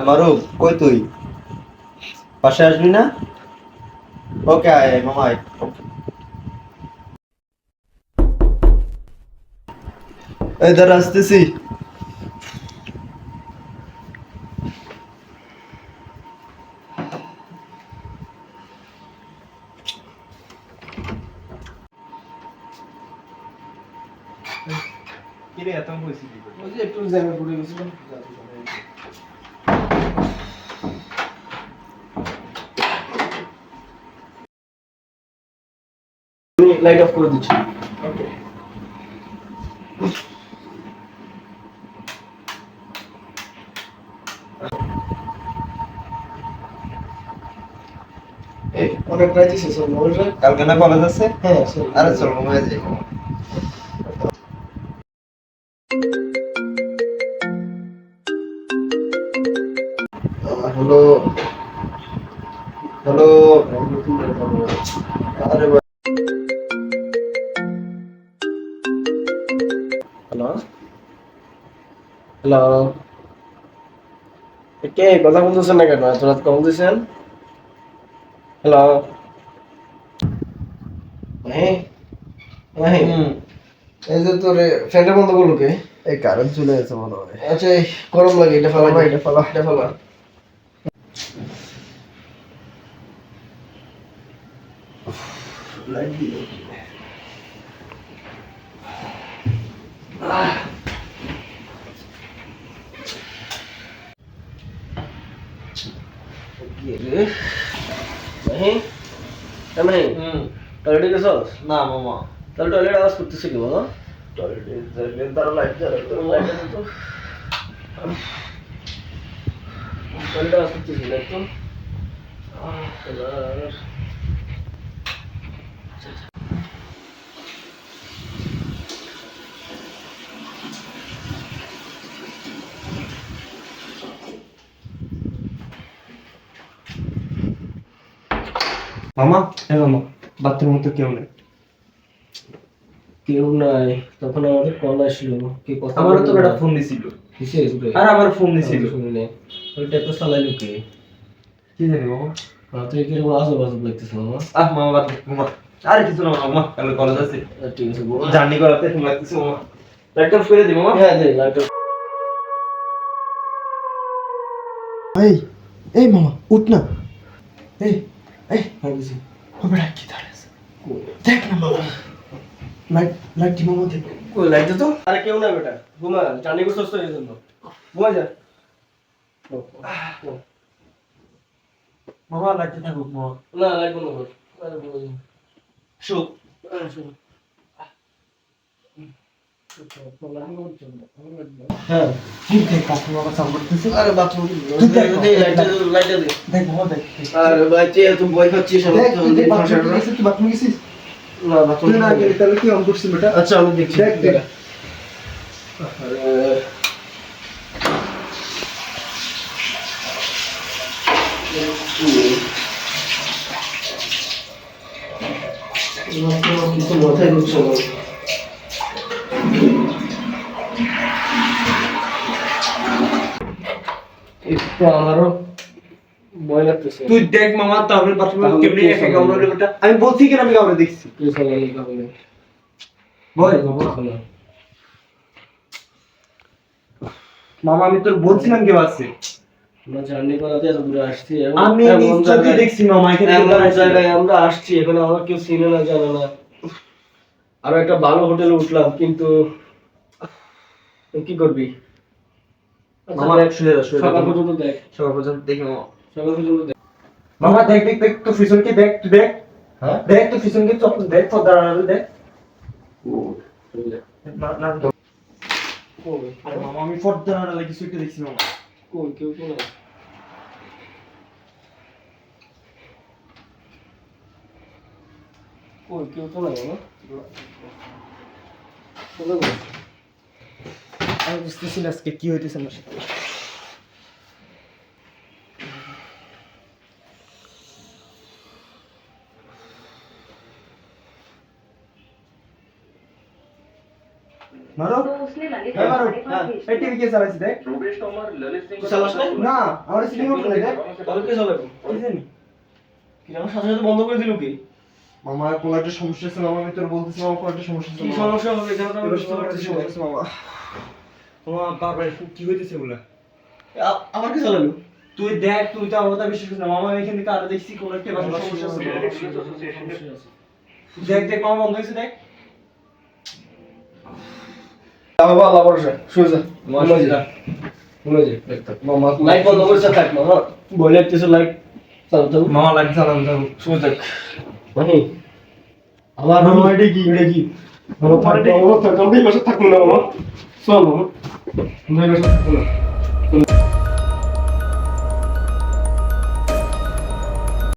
মারুফ, কই তুই? পাশে আসবি না? ওকে, আয় আয়, মামা আয়। এই দাঁড়া, আসতেছি। কিরে এত কইছি কি করে? ওই যে একটু জ্যামে পড়ে গেছিলাম। আমি লাইট অফ করে দিচ্ছি। ওকে। এই অনেক রাত হয়েছে, চল বলবে। কালকে না কলেজ আছে? হ্যাঁ চল। আরে চল ঘুমায় যাই। Hello hello. আরে ভাই, হ্যালো হ্যালো, কে কথা বলতেছেন না কেন? এত রাত কল দিয়েছেন? হ্যালো হ্যাঁ হ্যাঁ, এই যে তোর ফ্যানটা বন্ধ করলো কে? এই কারেন্ট চলে গেছে মনে হয়। আচ্ছা এই গরম লাগে, এটা ফালা, এটা ফালা। এটা ফালা। লাইট দিল। কি রে হ্যাঁ আমি টয়লেটে গেছস? না মামা, তাহলে টয়লেট আওয়াজ করতেছে কি বলো? টয়লেটে যাইলে তারা লাইট জ্বালায় তো। লাইটটা দে তো, টয়লেট আওয়াজ করতেছে না একটু। এবার মামা, হ্যাঁ মামা, বাথরুমে তো কেউ নেই। কেউ নাই, তখন আমাদের কল আসলো। কি কথা আমারও তো বলবো? একটা ফোন দিছিল। কিসে এসবে? আর আমার ফোন দিছিল। শুনি নাই। ওইটা তো চালাইলো কে? কি জানি মামা। তুই কিরকম আজব আজব লাগতেছে মামা। মামা বাদ দে, মামা। আরে কিছু না মামা, কাল কলেজ আছে। ঠিক আছে বল। জার্নি করাতে ফোন লাগতেছে মামা। লাইটটা অফ করে দি মামা। হ্যাঁ দে লাইট। এই, এই মামা, উঠ না। এই, এই, হ্যাঁ দিছি। হবে কি দাঁড়াছে? দেখ না মামা, লাইট, লাইট মামা দেখ। কই লাইট দে তো। আরে কেউ না বেটা, ঘুমা, জানি করছস তো এই জন্য। ঘুমা যা। মামা লাইটটা থাকুক মামা। না লাইট বন্ধ কর। আরে বল। শুক। শোন। হ্যাঁ ঠিক দেখ, কাকু বাবা সাউন্ড করতেছে। আরে বাথরুম তুই দেখ, দে লাইট দে, লাইট দে। দেখ মামা দেখ। আরে ভাই তুই ভয় খাচ্ছিস আমি দেখ, তো তুই দিন বাথরুমে ফাঁসাটা। গেছিস, তুই বাথরুমে গেছিস? না বাথরুম তুই না গেলি তাহলে কি অন করছিস বেটা? আচ্ছা আমি দেখছি। দেখ, দেখ। আরে কিছু মাথায় ঢুকছে না। একটু আমারও ভয় লাগতেছে। তুই দেখ মামা, তাহলে বাথরুমে তাহলে কেমনি কে একা সামলাবে? কামড়ালে বেটা? আমি বলছি কেন, আমি কামড়ে দেখছি। কে চালালে কাবলে? ভয় মামা। মামা আমি তোর বলছিলাম কেউ আছে। আমরা জার্নি করাতে এত দূরে আসছি, এখন আমি এমন নিজ চোখে জায়গায়- দেখছি মামা, এখানে কেউ এমন দাঁড়ায় জায়গায় আমরা আসছি, এখানে আমার কেউ চিনে না জানে না। আরো একটা ভালো হোটেলে উঠলাম, কিন্তু কি করবি? আচ্ছা, মামা দেখ, শুয়ে যা, শুয়ে যা। সকাল পর্যন্ত দেখ, সকাল পর্যন্ত দেখি মামা। সকাল পর্যন্ত দেখ। মামা দেখ, দেখ, দেখ তো পিছনকে দেখ, তুই দেখ। হ্যাঁ দেখ তো পিছনকে, চপ দেখ তো দাঁড়ানো, দেখ। না না তো। কই আরে মামা আমি ফট দাঁড়ানো কিছু একটা দেখছি মামা। কই কেউ তো নাই। কই কেউ তো নাই না। আমি বুঝতেছি না আজকে কি হইতেছে আমার সাথে। মারো तो उसने ललित এই মারো हमारे पास भेज এই টিভি কে চালাইছে দেখ তুই চালাস না? না আমার সিলিং উঠে দেখ তাহলে কে চালাবো? কি জানি কি আমার সাথে সাথে বন্ধ করে দিল কি? মামা কোনো একটা সমস্যা আছে মামা আমি তোর বলতেছি মামা কোনো একটা সমস্যা আছে কি মামা। সমস্যা হবে এখানে তো আমি বুঝতে পারতেছি না। মামা মামা বারবার কি হইতেছে বলে আবার কে চালালো? তুই দেখ তুই তো আমার কথা বিশ্বাস করিস না মামা এখান থেকে আরো দেখছি কোনো একটা বাসার সমস্যা আছে দেখ দেখ মামা বন্ধ হয়েছে দেখ বাবা আল্লাহ ভরসা শুয়ে যা মনে যে মামা লাইট বন্ধ করেছে থাক মামা বলে লাগতেছে লাইট চালু চালু মামা লাইট চালান যাও শুয়ে থাক মানে আবার মামা এটা কি এটা কি মামা থাক মামা থাক আমি বাসা থাকবো না মামা চল মামা আমি বাসা থাকবো না